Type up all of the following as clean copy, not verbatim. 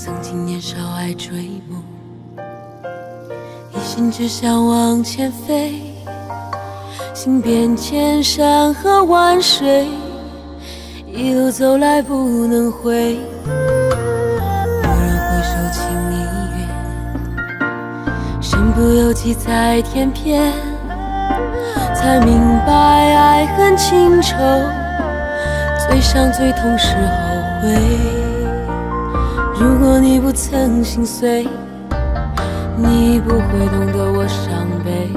曾经年少爱追梦，一心只想往前飞，行遍千山和万水，一路走来不能回。蓦然回首情已远，身不由己在天边，才明白爱恨情仇，最伤最痛是后悔。如果你不曾心碎，你不会懂得我伤悲。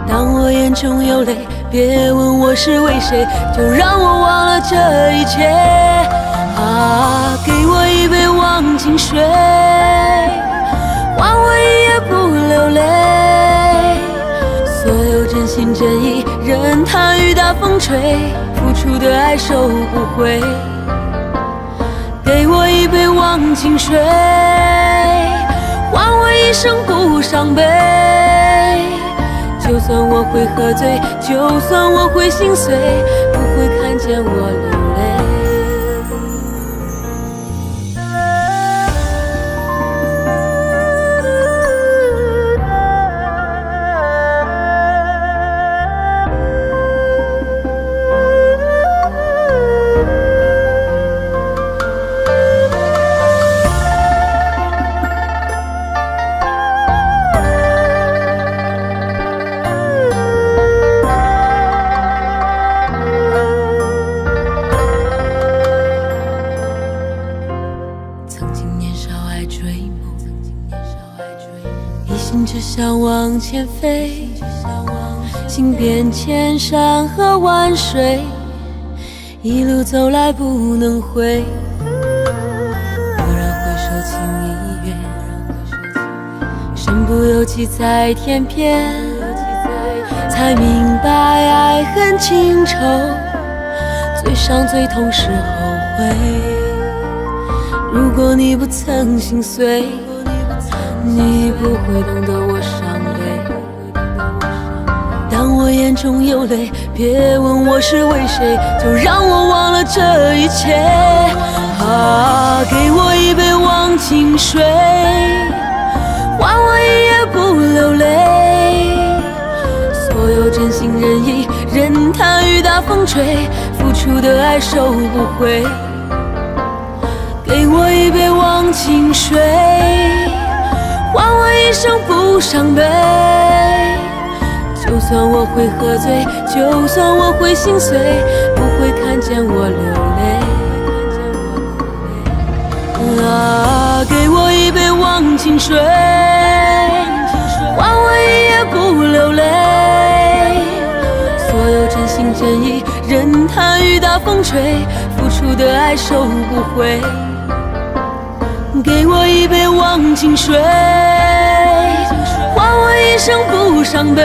当我眼中有泪，别问我是为谁，就让我忘了这一切。啊，给我一杯忘情水，换我一夜不流泪。所有真心真意，任它雨打风吹，付出的爱收不回。给我一杯忘情水，换我一生不伤悲。就算我会喝醉，就算我会心碎，不会看见我流泪。只想往前飞，行遍千山和万水，一路走来不能回。蓦然回首情已远，身不由己在天边，才明白爱恨情仇，最伤最痛是后悔。如果你不曾心碎，你不会懂得我伤悲。当我眼中有泪，别问我是为谁，就让我忘了这一切。啊，给我一杯忘情水，换我一夜不流泪。所有真心真意，任它雨打风吹，付出的爱收不回。给我一杯忘情水，换我一生不伤悲。就算我会喝醉，就算我会心碎，不会看见我流泪。啊，给我一杯忘情水，换我一夜不流泪。所有真心真意，任它雨打风吹，付出的爱收不回。给我一杯忘情水，换我一生不伤悲。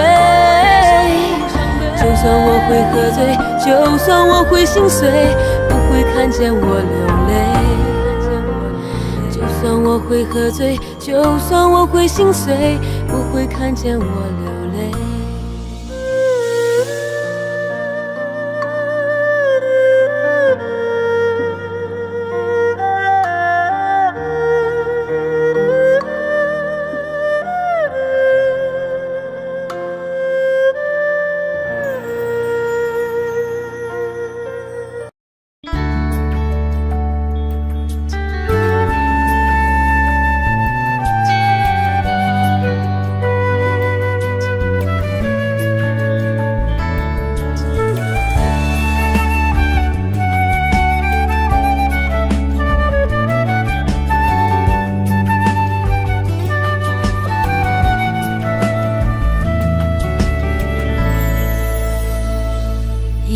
就算我会喝醉，就算我会心碎，不会看见我流泪。就算我会喝醉，就算我会心碎，不会看见我流泪。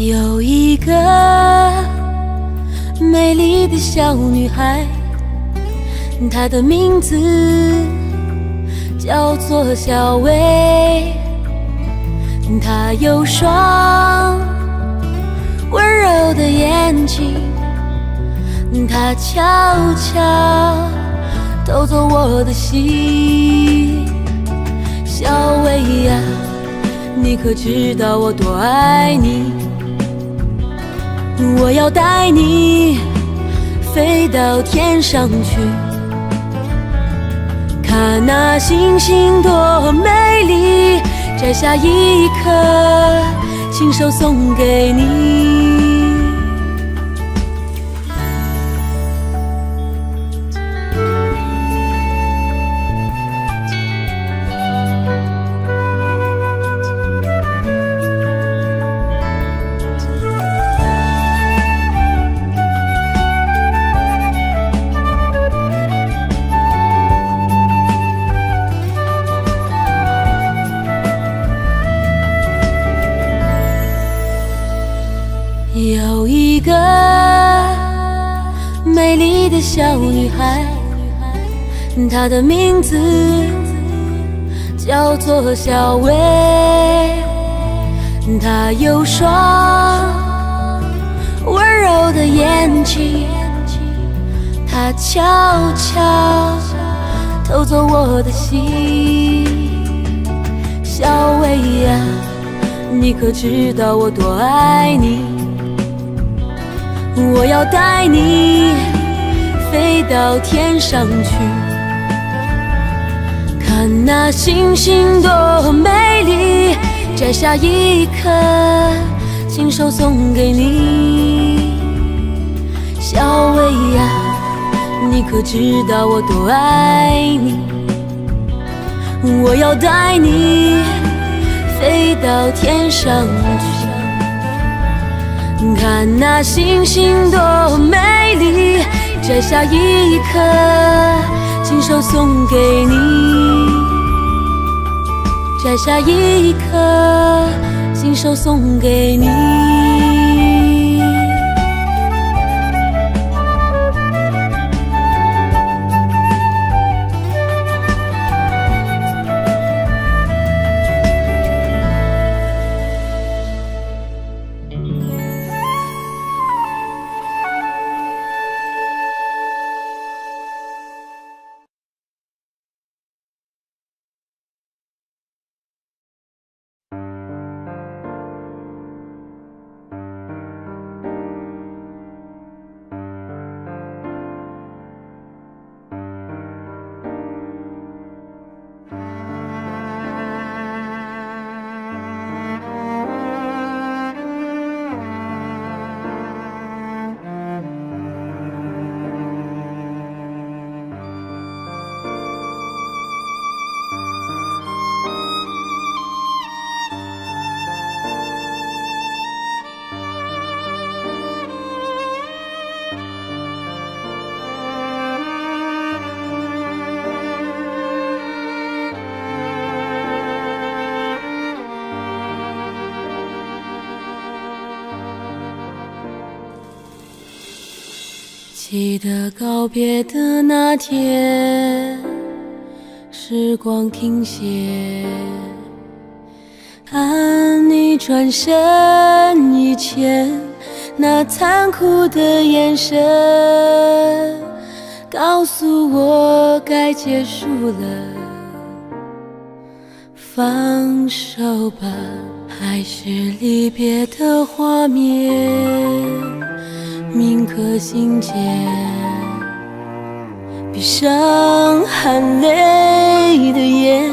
有一个美丽的小女孩，她的名字叫做小薇。她有双温柔的眼睛，她悄悄偷走我的心。小薇呀，你可知道我多爱你？我要带你飞到天上去，看那星星多美丽，摘下一颗，亲手送给你。有一个美丽的小女孩，她的名字叫做小薇。她有双温柔的眼睛，她悄悄偷走我的心。小薇呀，你可知道我多爱你？我要带你飞到天上去，看那星星多美丽，摘下一颗，亲手送给你。小薇呀，你可知道我多爱你？我要带你飞到天上去，看那星星多美丽，摘下一颗，亲手送给你。摘下一颗，亲手送给你。记得告别的那天，时光停歇，看你转身以前那残酷的眼神，告诉我该结束了，放手吧。还是离别的画面铭刻心间，闭上含泪的眼，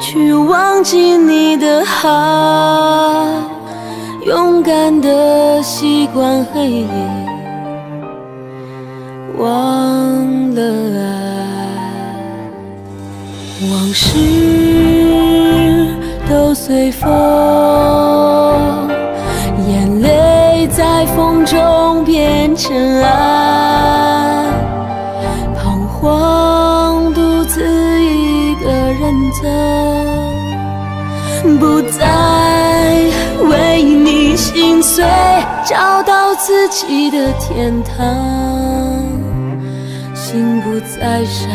去忘记你的好，勇敢地习惯黑夜，忘了爱，往事都随风，眼泪在风中变成爱，彷徨独自一个人走，不再为你心碎，找到自己的天堂，心不再伤，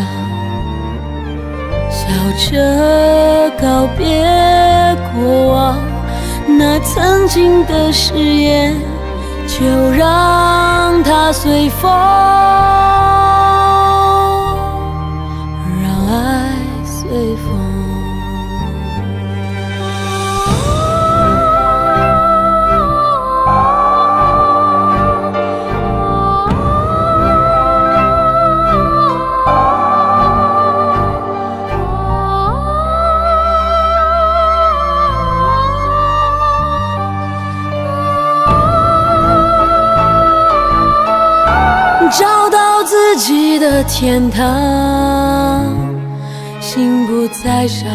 笑着告别过往，那曾经的誓言，就让它随风，让爱随风。己的天堂，心不再伤，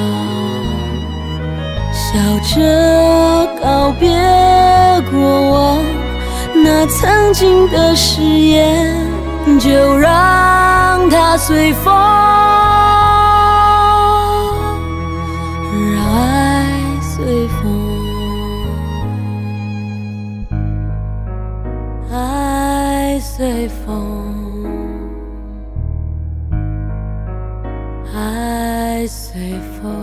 笑着告别过往，那曾经的誓言，就让它随风，让爱随风，爱随风，爱随风。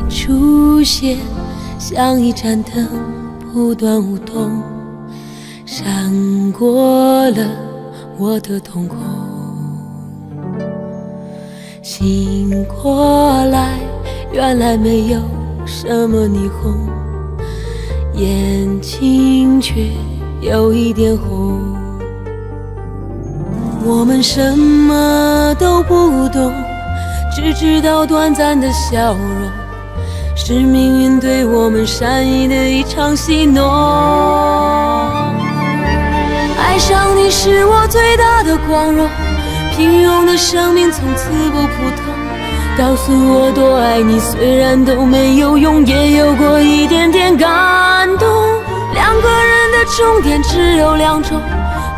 出现像一盏灯，不断舞动，闪过了我的瞳孔。醒过来，原来没有什么霓虹，眼睛却有一点红。我们什么都不懂，只知道短暂的笑容，是命运对我们善意的一场戏弄。爱上你是我最大的光荣，平庸的生命从此不普通。告诉我多爱你，虽然都没有用，也有过一点点感动。两个人的终点只有两种，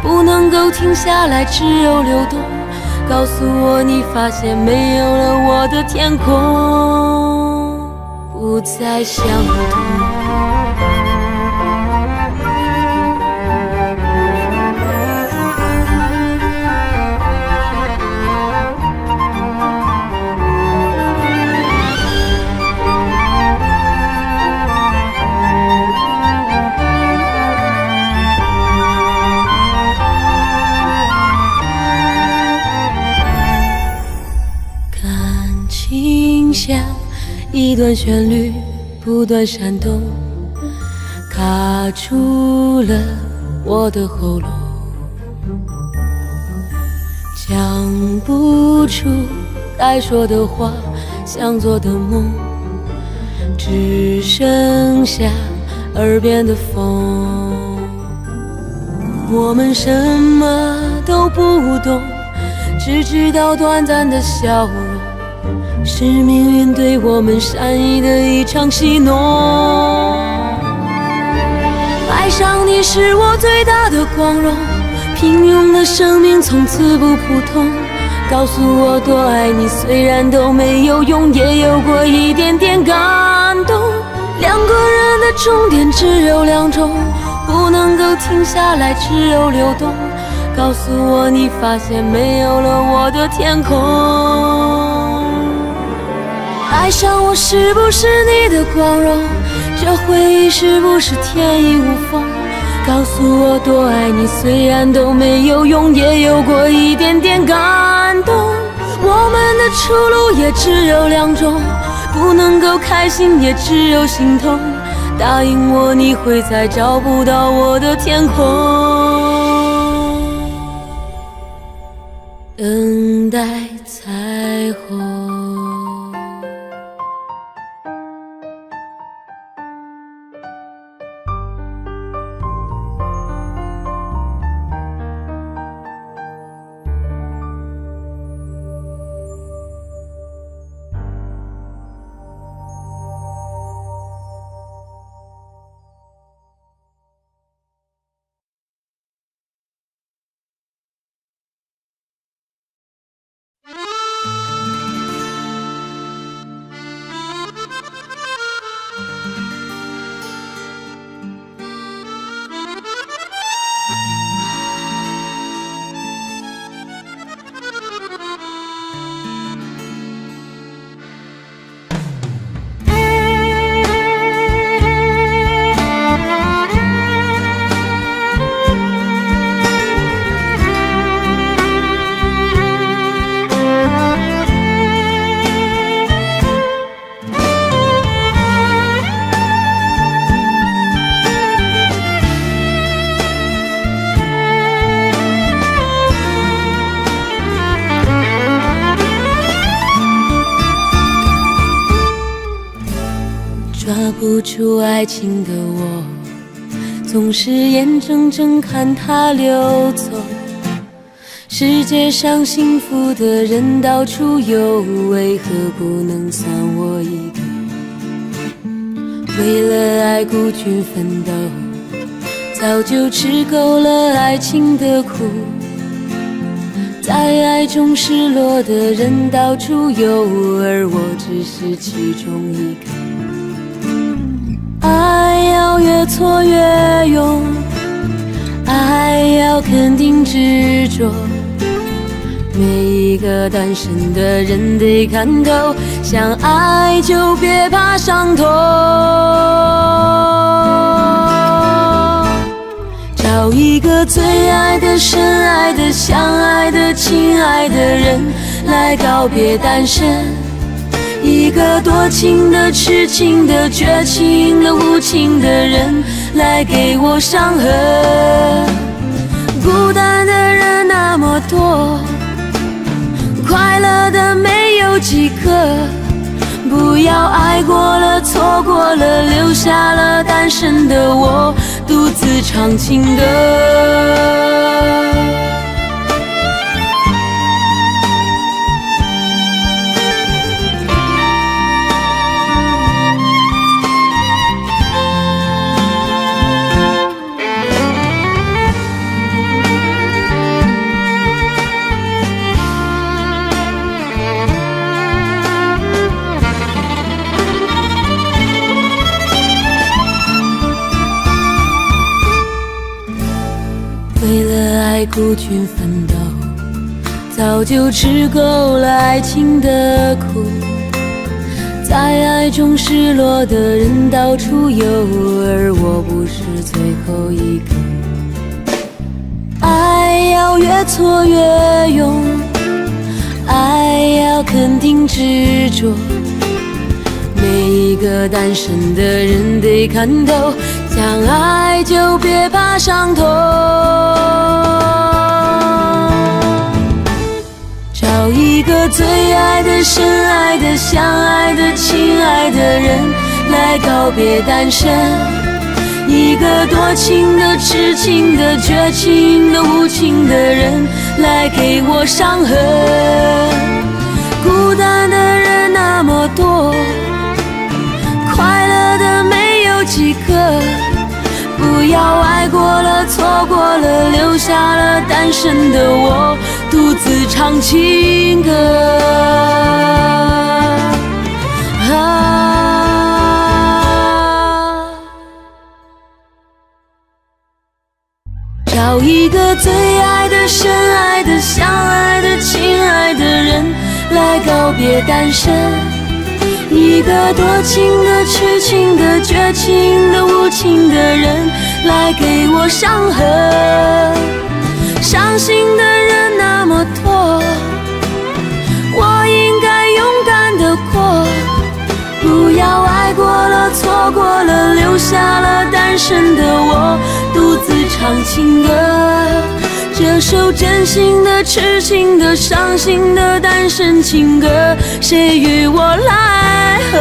不能够停下来，只有流动。告诉我你发现没有了我的天空不再相同。感情像一段旋律不断闪动，卡住了我的喉咙，讲不出该说的话，想做的梦，只剩下耳边的风。我们什么都不懂，只知道短暂的笑容，是命运对我们善意的一场戏弄。爱上你是我最大的光荣，平庸的生命从此不普通。告诉我多爱你，虽然都没有用，也有过一点点感动。两个人的终点只有两种，不能够停下来，只有流动。告诉我你发现没有了我的天空。爱上我是不是你的光荣？这回忆是不是天衣无缝？告诉我多爱你，虽然都没有用，也有过一点点感动。我们的出路也只有两种，不能够开心，也只有心痛。答应我你会再找不到我的天空，等待彩虹。抓不住爱情的我，总是眼睁睁看它流走。世界上幸福的人到处有，为何不能算我一个？为了爱孤军奋斗，早就吃够了爱情的苦。在爱中失落的人到处有，而我只是其中一个。爱要越挫越勇，爱要肯定执着。每一个单身的人得看透，想爱就别怕伤痛。找一个最爱的、深爱的、相爱的、亲爱的人来告别单身。一个多情的、痴情的、绝情的、无情的人来给我伤痕。孤单的人那么多，快乐的没有几个。不要爱过了、错过了，留下了单身的我独自唱情歌。为了爱孤军奋斗，早就吃够了爱情的苦。在爱中失落的人到处有，而我不是最后一个。爱要越挫越勇，爱要肯定执着。每一个单身的人得看透，想爱就别怕伤痛。找一个最爱的、深爱的、相爱的、亲爱的人来告别单身。一个多情的、痴情的、绝情的、无情的人来给我伤痕。孤单的人那么多，快乐的没有几个。不要爱过了、错过了，留下了单身的我独自唱情歌。找一个最爱的、深爱的、相爱的、亲爱的人来告别单身。一个多情的、痴情的、绝情的、无情的人来给我伤痕。伤心的人那么多，我应该勇敢地过。不要爱过了、错过了，留下了单身的我独自唱情歌。这首真心的、痴情的、伤心的单身情歌，谁与我来和？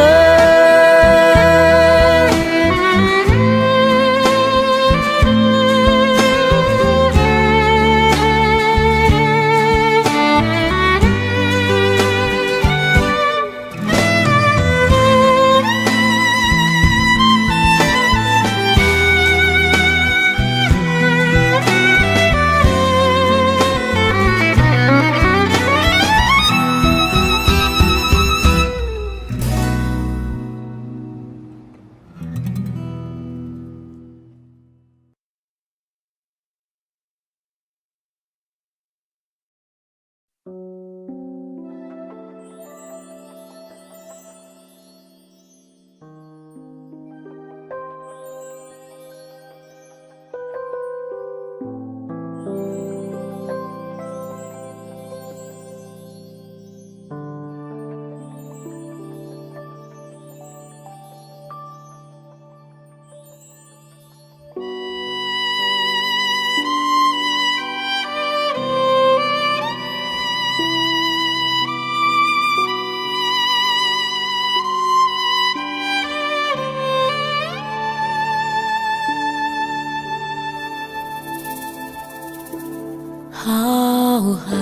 浩瀚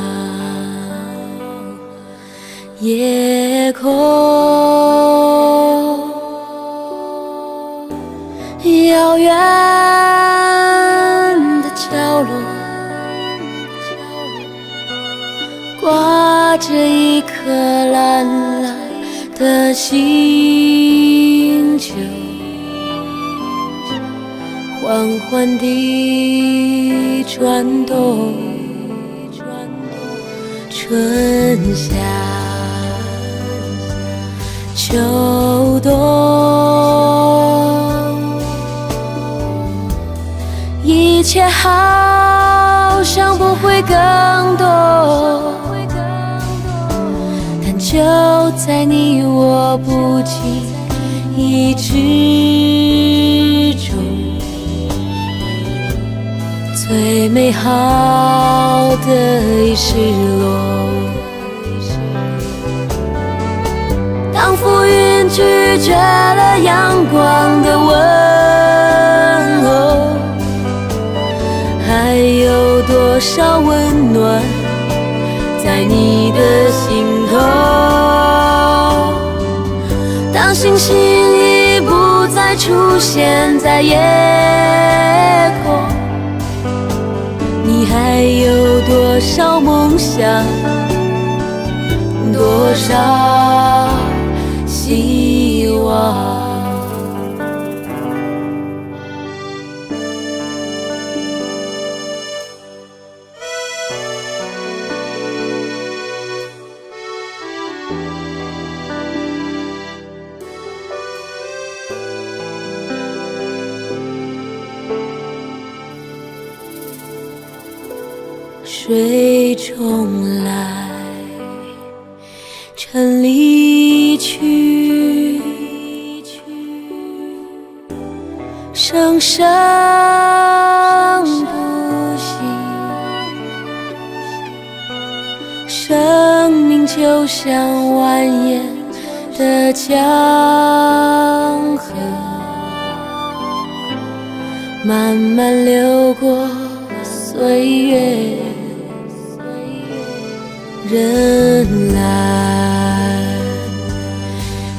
夜空，遥远的角落挂着一颗蓝蓝的星球，缓缓地转动，春夏秋冬，一切好像不会更多，但就在你我不经意之中，最美好的已失落。当浮云拒绝了阳光的问候，还有多少温暖在你的心头？当星星已不再出现在夜空，你还有多少梦想，多少希望？水冲来，尘离去，生生不息。生命就像蜿蜒的江河，慢慢流过岁月，人来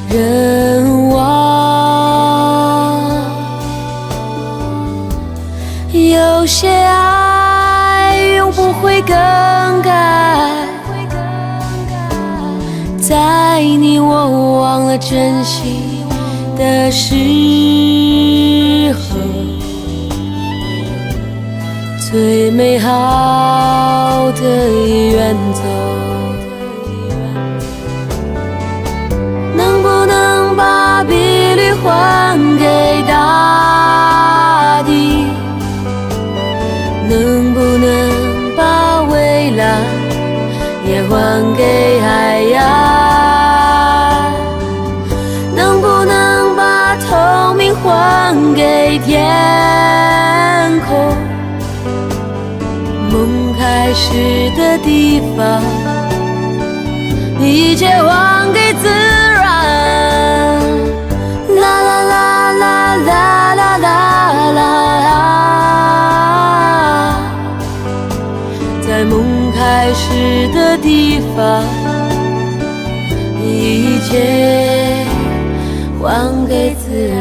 人往，有些爱永不会更改，在你我忘了珍惜的时候，最美好的已远走。能不能把碧绿还给大地？能不能把蔚蓝也还给海洋？能不能把透明还给天空？梦开始的地方，一切还给自然。啦啦啦啦啦啦啦啦，在梦开始的地方，一切还给自然。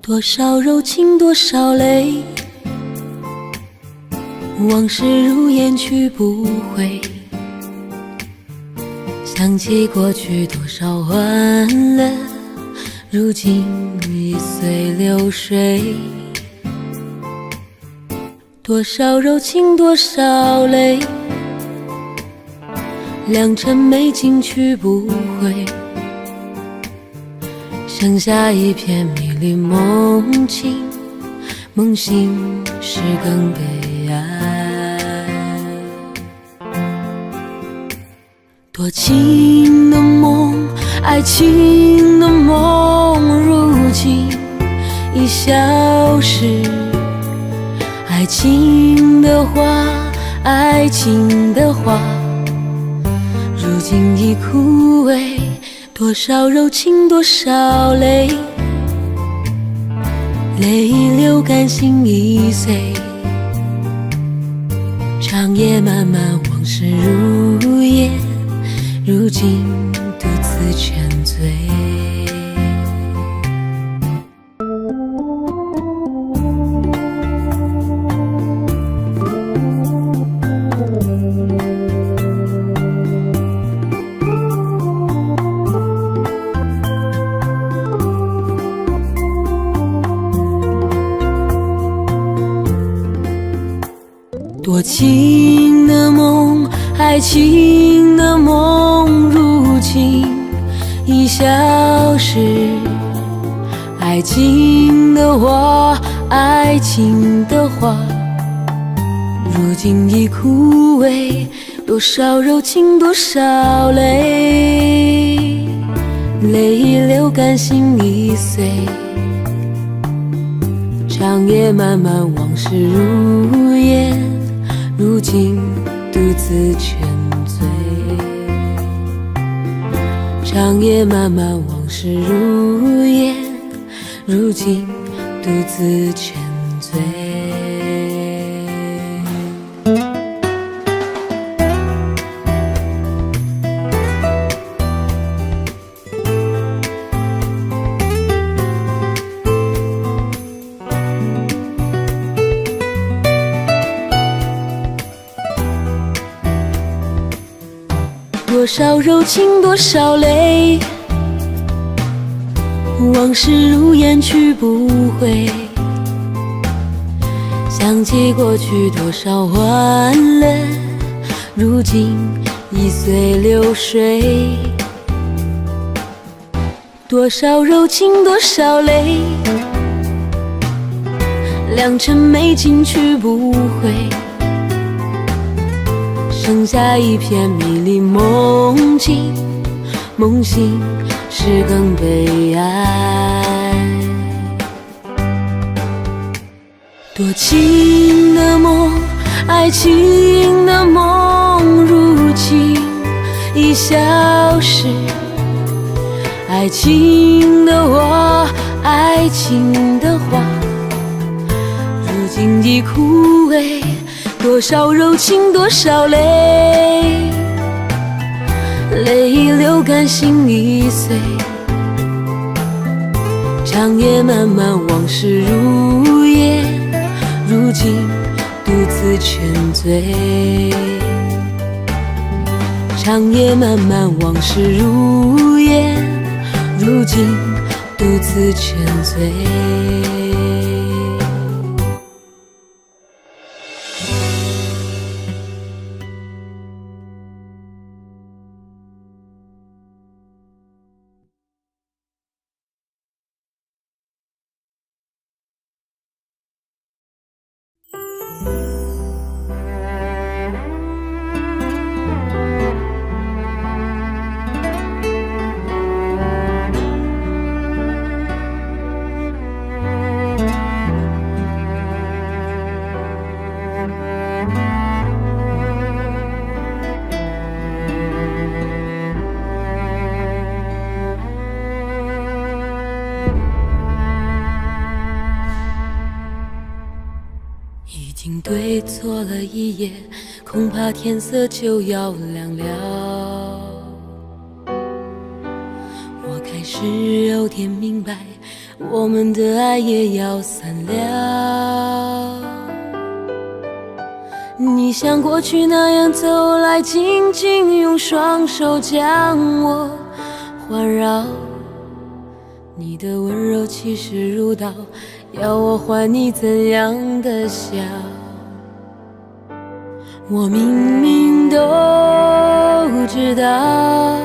多少柔情多少泪，往事如烟去不回。想起过去多少欢乐，如今已随流水。多少柔情多少泪，良辰美景去不回，剩下一片迷离梦境，梦醒时更悲哀。多情的梦，爱情的梦，如今已消失。爱情的花，爱情的花，如今已枯萎。多少柔情多少泪，泪已流干心已碎。长夜漫漫往事如烟，如今独自沉醉。多情的梦，爱情的梦，如今已消失。爱情的花，爱情的花，如今已枯萎。多少柔情多少泪，泪已流干心已碎。长夜漫漫往事如烟，如今独自沉醉。长夜漫漫往事如烟，如今独自沉醉。多少柔情多少泪，往事如烟去不回。想起过去多少欢乐，如今已随流水。多少柔情多少泪，良辰美景去不回。剩下一片迷离梦境，梦醒时更悲哀。多情的梦，爱情的梦，如今已消失。爱情的花，爱情的花，如今已枯萎。多少柔情多少泪，泪已流干心已碎。长夜漫漫往事如烟，如今独自沉醉。长夜漫漫往事如烟，如今独自沉醉。已经对错了一夜，恐怕天色就要亮了。我开始有点明白，我们的爱也要散了。你像过去那样走来，紧紧用双手将我环绕。你的温柔气势如刀，要我还你怎样的笑？我明明都知道，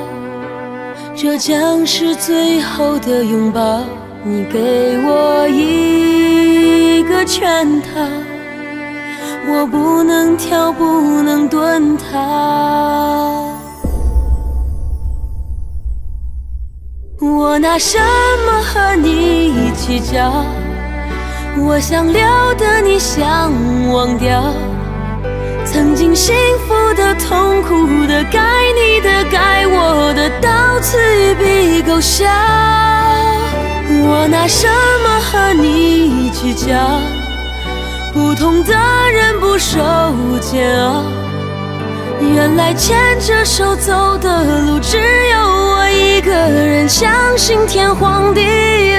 这将是最后的拥抱。你给我一个圈套，我不能跳，不能遁逃。我拿什么和你一起叫？我想留的你想忘掉，曾经幸福的、痛苦的、该你的、该我的，到此一笔勾销。我拿什么和你一起叫？不同的人不受煎熬，原来牵着手走的路，只有我一个人，相信天荒地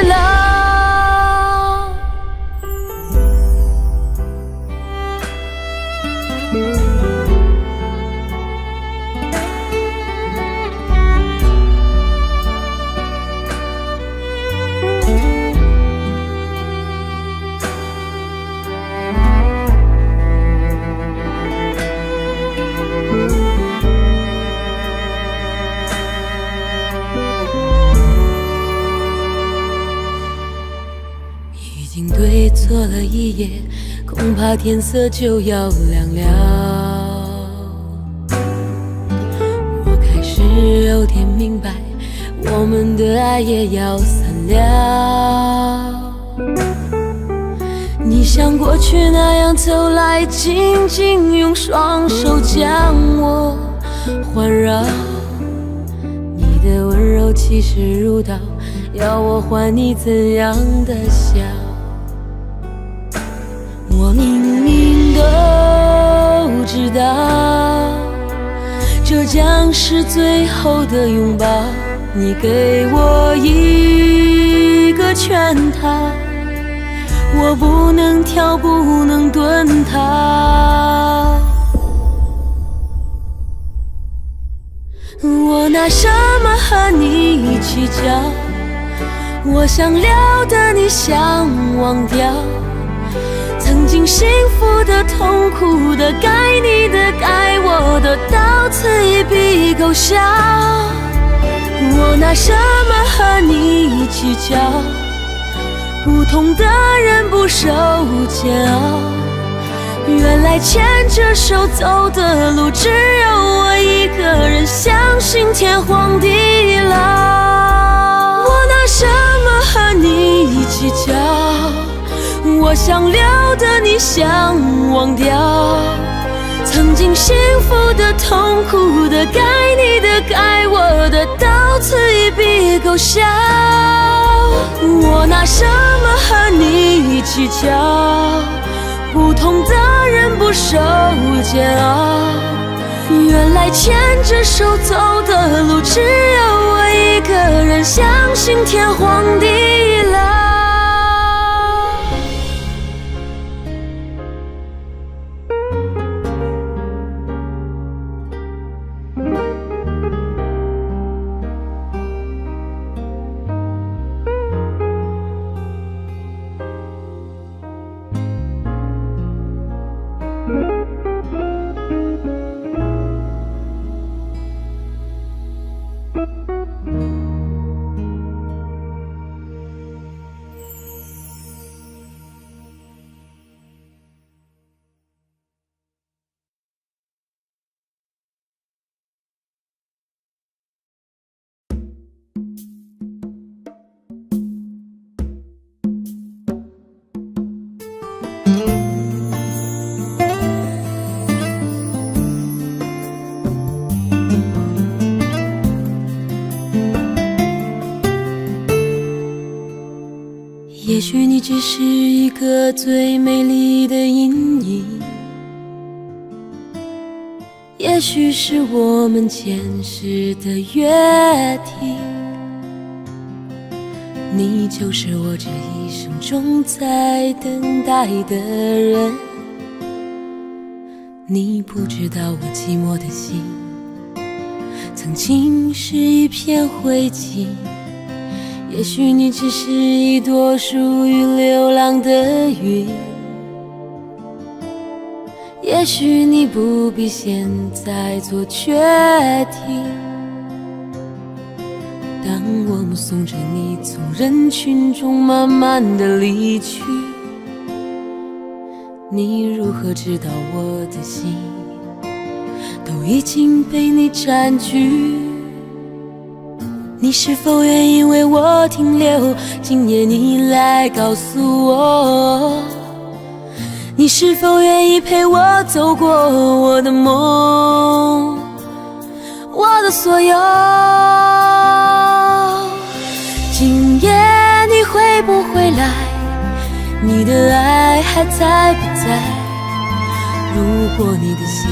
老。对错了一夜，恐怕天色就要亮了。我开始有点明白，我们的爱也要散了。你像过去那样走来，紧紧用双手将我环绕。你的温柔气势如刀，要我还你怎样的笑？我明明都知道，这将是最后的拥抱。你给我一个圈套，我不能跳，不能遁逃。我拿什么和你一起叫？我想留的你想忘掉，曾经幸福的、痛苦的、该你的、该我的，到此一笔勾销。我拿什么和你一起叫？不同的人不受煎熬，原来牵着手走的路，只有我一个人，相信天荒地老。我拿什么和你一起叫？我想留的你想忘掉，曾经幸福的、痛苦的、该你的、该我的，到此一笔勾销。我拿什么和你一起叫？不同的人不受煎熬，原来牵着手走的路，只有我一个人，相信天荒地老。也许你只是一个最美丽的阴影，也许是我们前世的约定，你就是我这一生中在等待的人。你不知道我寂寞的心，曾经是一片灰烬。也许你只是一朵属于流浪的云，也许你不必现在做决定。当我目送着你从人群中慢慢的离去，你如何知道我的心都已经被你占据？你是否愿意为我停留？今夜你来告诉我，你是否愿意陪我走过我的梦，我的所有？今夜你会不会来？你的爱还在不在？如果你的心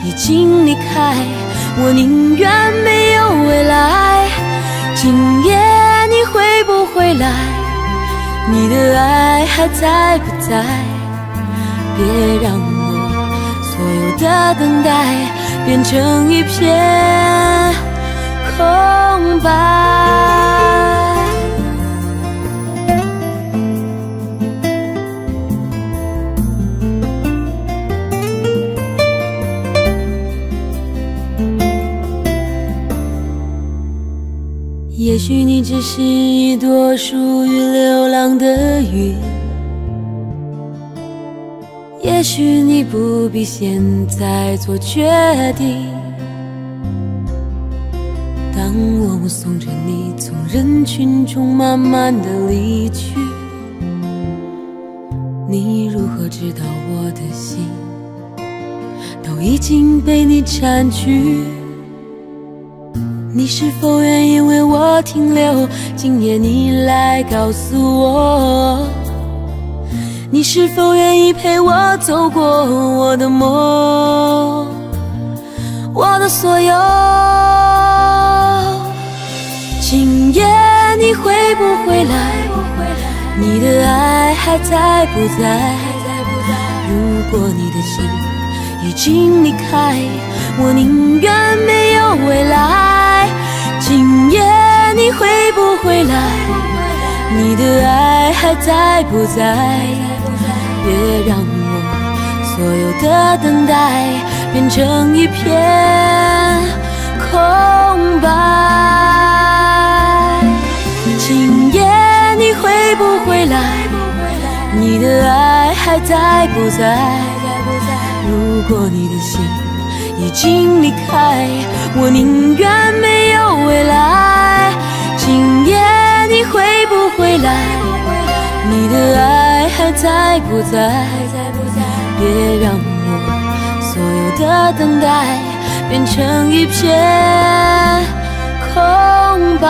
已经离开，我宁愿没有未来。今夜你会不会来？你的爱还在不在？别让我所有的等待变成一片空白。也许你只是一朵属于流浪的云，也许你不必现在做决定。当我目送着你从人群中慢慢的离去，你如何知道我的心都已经被你占据？你是否愿意为我停留？今夜你来告诉我，你是否愿意陪我走过我的梦，我的所有？今夜你会不会来？你的爱还在不在？如果你的心已经离开，我宁愿没有未来。今夜你会不会来？你的爱还在不在？别让我所有的等待变成一片空白。今夜你会不会来？你的爱还在不在？如果你的心已经离开，我宁愿没有未来。今夜你会不会来？你的爱还在不在？别让我所有的等待变成一片空白。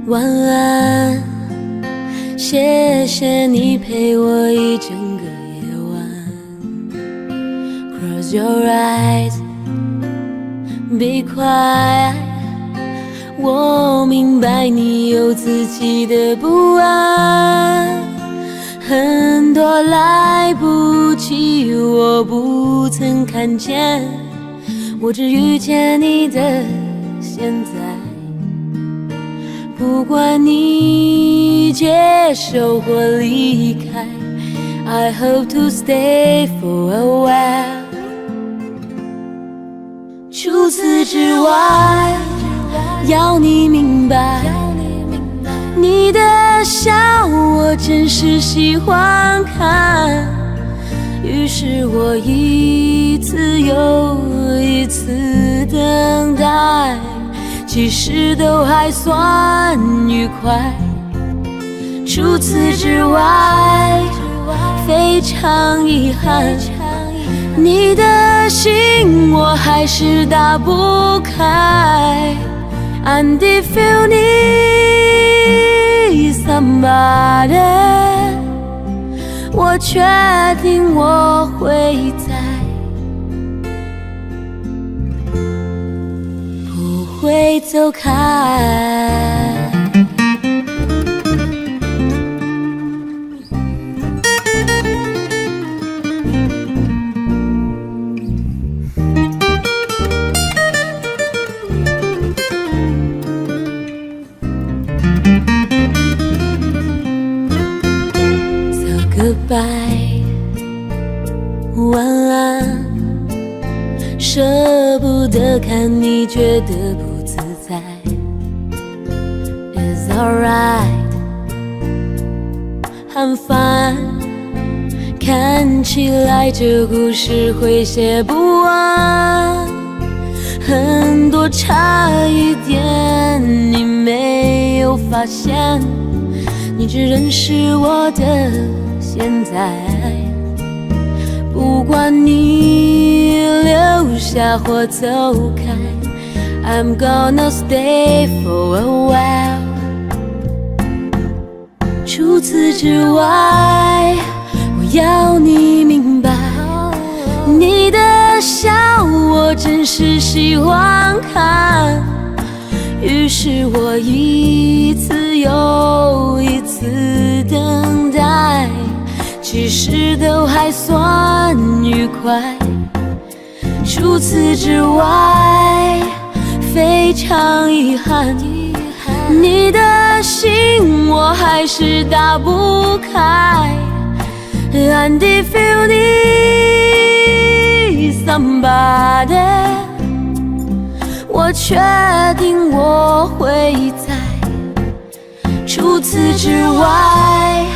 晚安，谢谢你陪我一整个夜晚。Close your eyes, be quiet。我明白你有自己的不安，很多来不及我不曾看见，我只遇见你的现在。不管你接受或离开， I hope to stay for a while。除此之外，要你明白，你的笑我真是喜欢看。于是我一次又一次等待，其实都还算愉快。除此之外，非常遗憾，你的心我还是打不开。And if you need somebody， 我确定我会在，不会走开。Goodbye， 晚安，舍不得看你觉得不自在。It's alright， I'm fine， 看起来这故事会写不完，很多差一点你没有发现，你只认识我的现在，不管你留下或走开 I'm gonna stay for a while。 除此之外，我要你明白，你的笑我真是喜欢看。于是我一次又一次等待，其实都还算愉快。除此之外，非常遗憾，你的心我还是打不开。And if you need somebody， 我确定我会在。除此之外，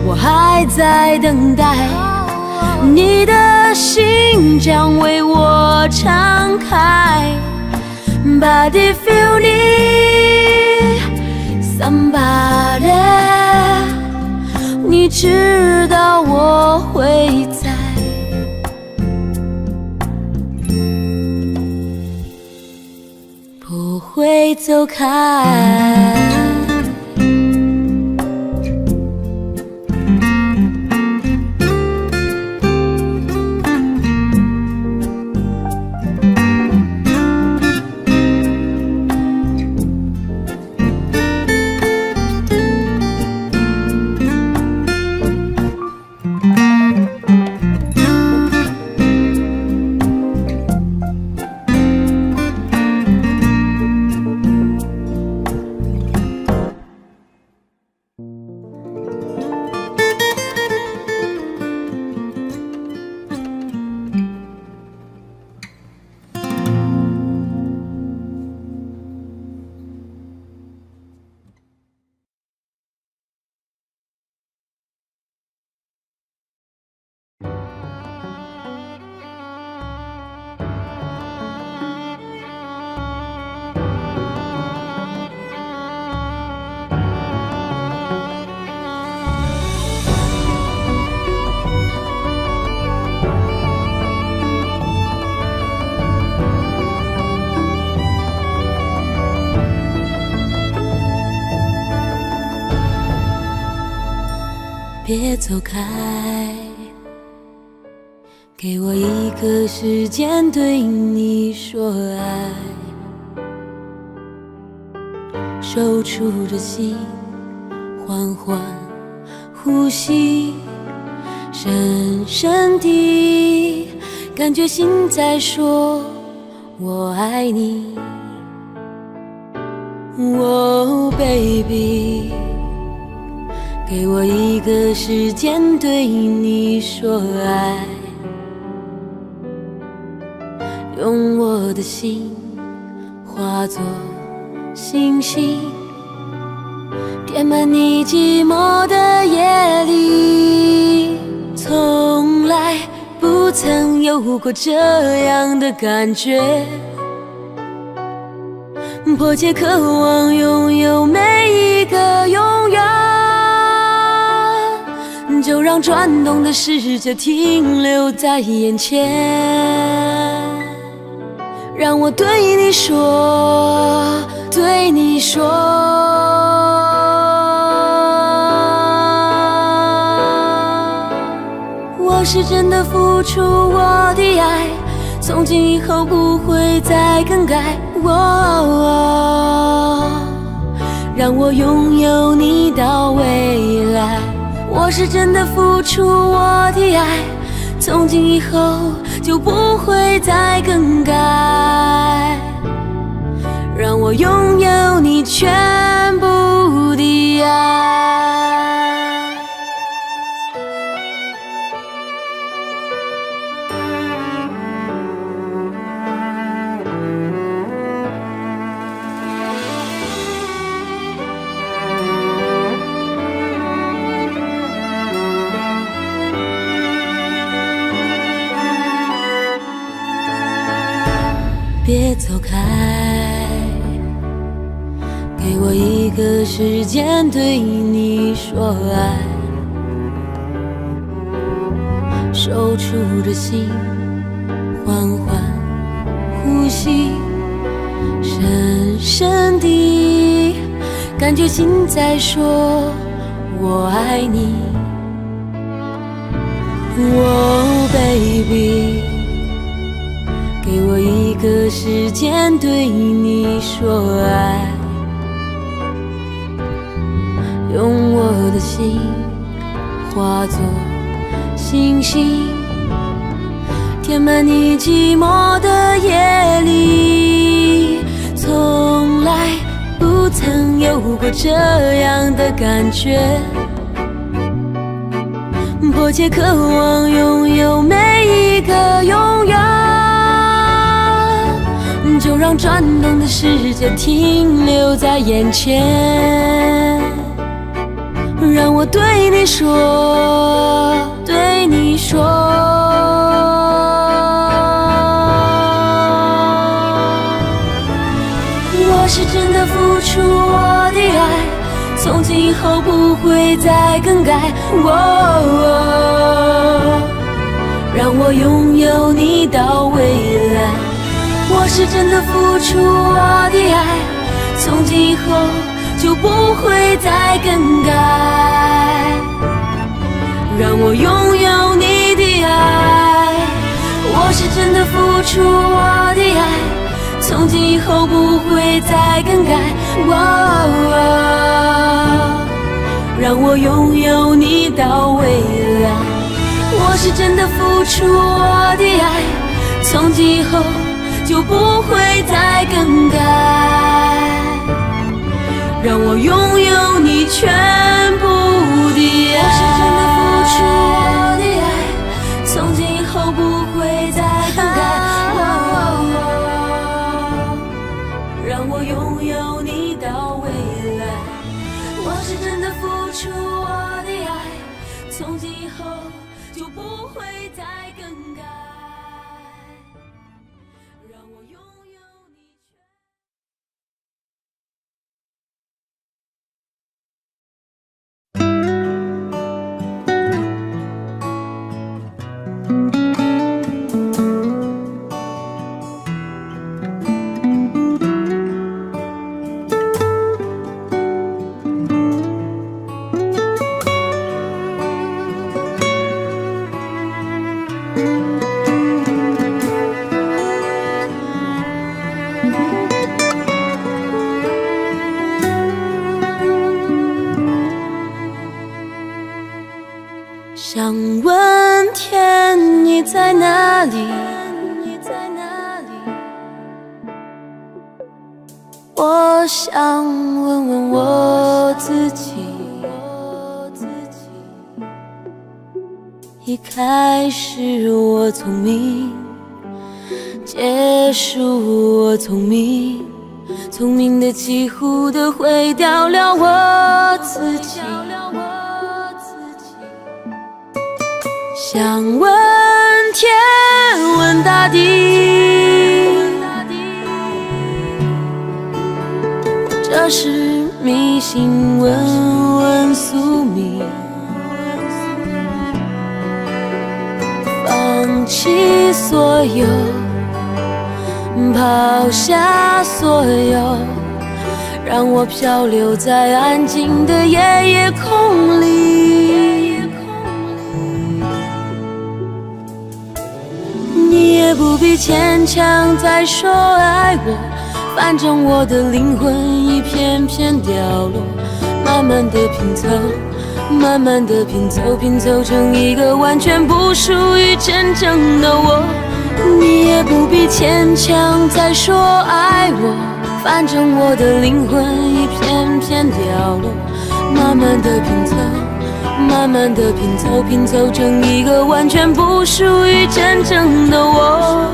我还在等待，你的心将为我敞开。But if you need somebody， 你知道我会在，不会走开。别走开，给我一个时间对你说爱，守住着心，缓缓呼吸，深深地感觉心在说我爱你。Oh baby，给我一个时间对你说爱，用我的心化作星星，填满你寂寞的夜里。从来不曾有过这样的感觉，迫切渴望拥有每一个永远，就让转动的世界停留在眼前。让我对你说，对你说，我是真的付出我的爱，从今以后不会再更改。让我拥有你到未来。我是真的付出我的爱，从今以后就不会再更改。让我拥有你全部的爱。别走开，给我一个时间对你说爱，守住着心，缓缓呼吸，深深地感觉心在说我爱你。Oh baby，给我一个时间对你说爱，用我的心化作星星，填满你寂寞的夜里。从来不曾有过这样的感觉，迫切渴望拥有每一个永远，就让转动的世界停留在眼前。让我对你说，对你说，我是真的付出我的爱，从今以后不会再更改。让我拥有你到未来。我是真的付出我的爱，从今以后就不会再更改。让我拥有你的爱。我是真的付出我的爱，从今以后不会再更改。让我拥有你到未来。我是真的付出我的爱，从今以后就不会再更改。让我拥有你全部的爱。我是真的付出我的爱，从今以后不会再更改。让我拥有你到未来。我是真的付出我的爱，从今以后就不会再更改。让我拥有你全。想问天你在哪里？我想问问我自己，一开始我聪明，结束我聪明，聪明的几乎都毁掉了我自己。想问天问大地，这是迷信问问宿命，放弃所有，抛下所有，让我漂流在安静的夜夜空里。你也不必牵强再说爱我，反正我的灵魂一片片掉落，慢慢的拼凑，慢慢的拼凑，拼凑成一个完全不属于真正的我。你也不必牵强再说爱我，反正我的灵魂一片片掉落，慢慢的拼凑，慢慢的拼凑，拼凑成一个完全不属于真正的我。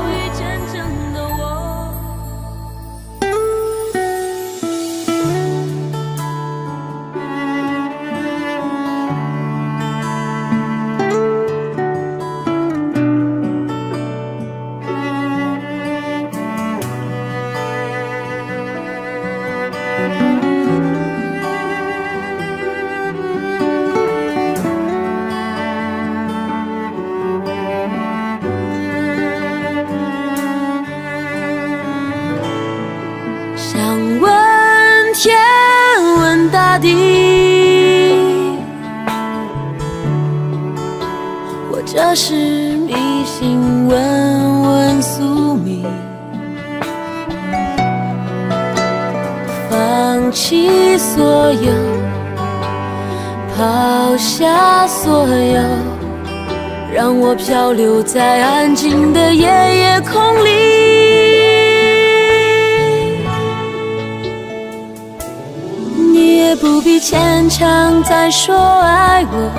想问天问大地，或者是迷信问问宿命，放弃所有，抛下所有，让我漂流在安静的夜夜空里。你也不必牵强再说爱我，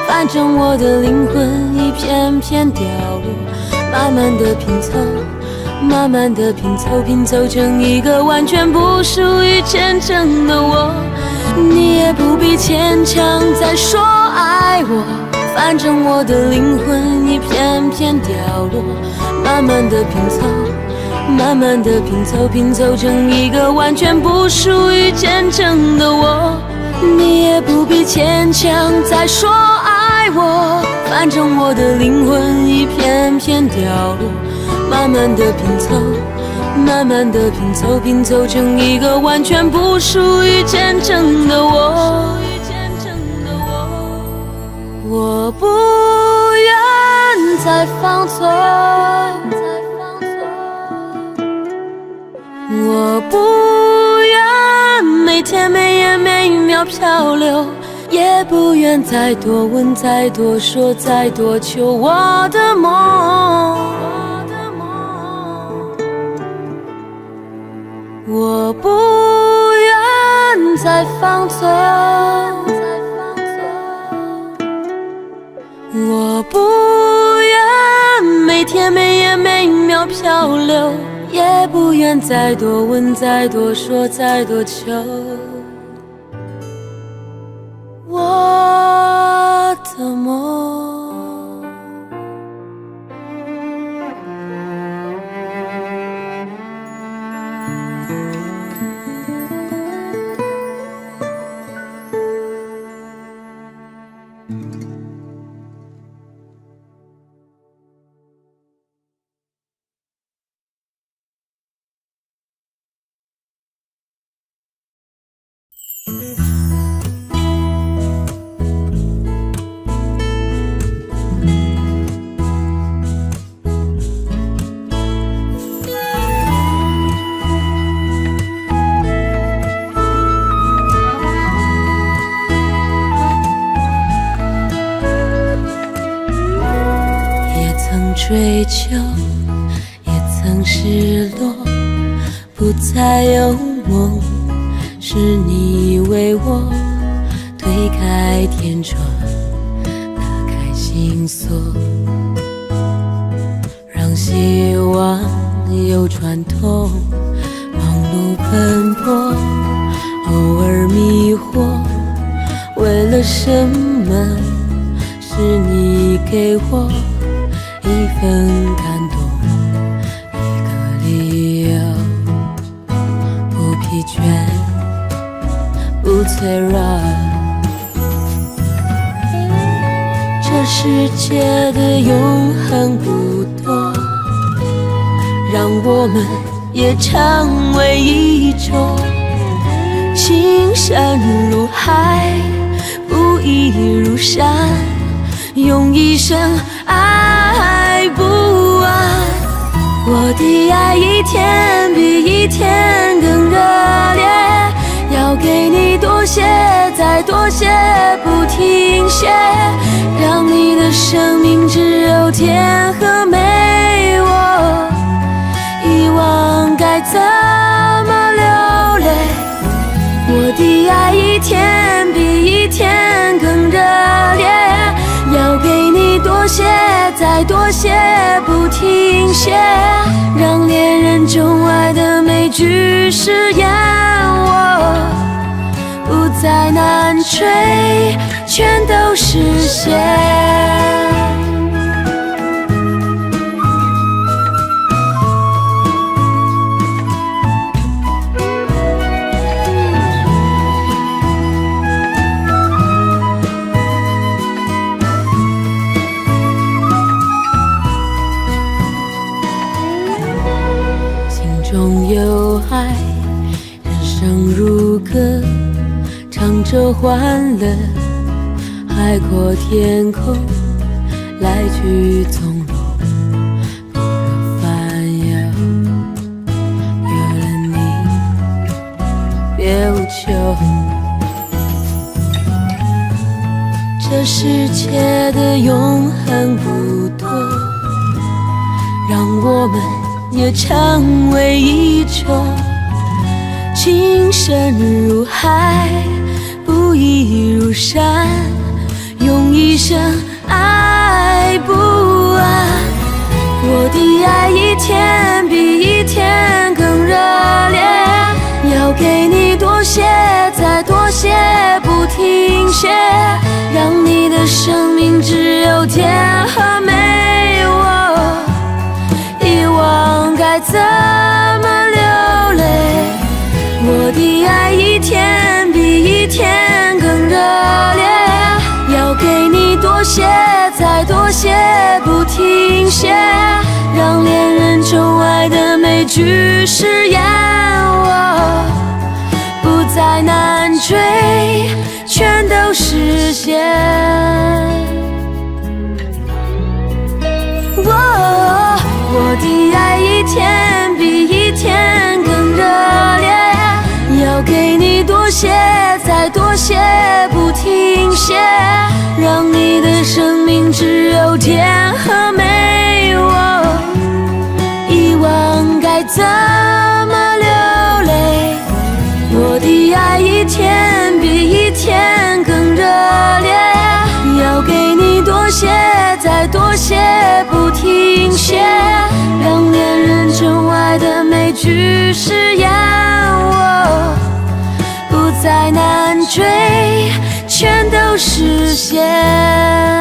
反正我的灵魂一片片掉落，慢慢的拼凑，慢慢的拼凑，拼凑成一个完全不属于真正的我。你也不必牵强再说爱我，反正我的灵魂一片片掉落，慢慢的拼凑，慢慢的拼凑，拼凑成一个完全不属于真正的我。你也不必牵强再说爱我，反正我的灵魂一片片掉落，慢慢的拼凑，慢慢的拼凑，拼凑成一个完全不属于真正的我。我不愿再放纵，我不愿每天每夜每秒漂流，也不愿再多问再多说再多求我的梦。我不愿再放纵，我不愿每天每夜每秒漂流，也不愿再多问再多说再多求我的梦。追求也曾失落，不再有梦，是你为我推开天窗，打开心心锁，让希望有穿透，忙碌奔波，偶尔迷惑，为了什么？是你给我一份感动，一个理由，不疲倦，不脆弱。这世界的永恒不多，让我们也成为一种情深如海，不移如山，用一生爱不完。我的爱一天比一天更热烈，要给你多些，再多些，不停歇，让你的生命只有甜和美。我遗忘该怎么流泪，我的爱一天比一天更热烈，要给你多些，再多些，不停歇，让恋人钟爱的每句誓言，我不再难追，全都实现。中有爱，人生如歌，唱着欢乐，海阔天空，来去从容，不若烦忧。有了你，别无求。这世界的永恒不多，让我们也成为一种情深如海，不移如山，用一生爱不完。我的爱一天比一天更热烈，要给你多些，再多些，不停歇，让你的生命只有甜和美。该怎么流泪，我的爱一天比一天更热烈，要给你多些，再多些，不停歇，让恋人钟爱的每句誓言，我不再难追，全都实现。我的爱一天比一天更热烈，要给你多些，再多些，不停歇，让你的生命只有甜和美。我遗忘该怎么流泪，我的爱一天比一天更热烈，要给你多些，再多些，不停歇，让恋人钟爱的每句誓言，我不再难追，全都实现。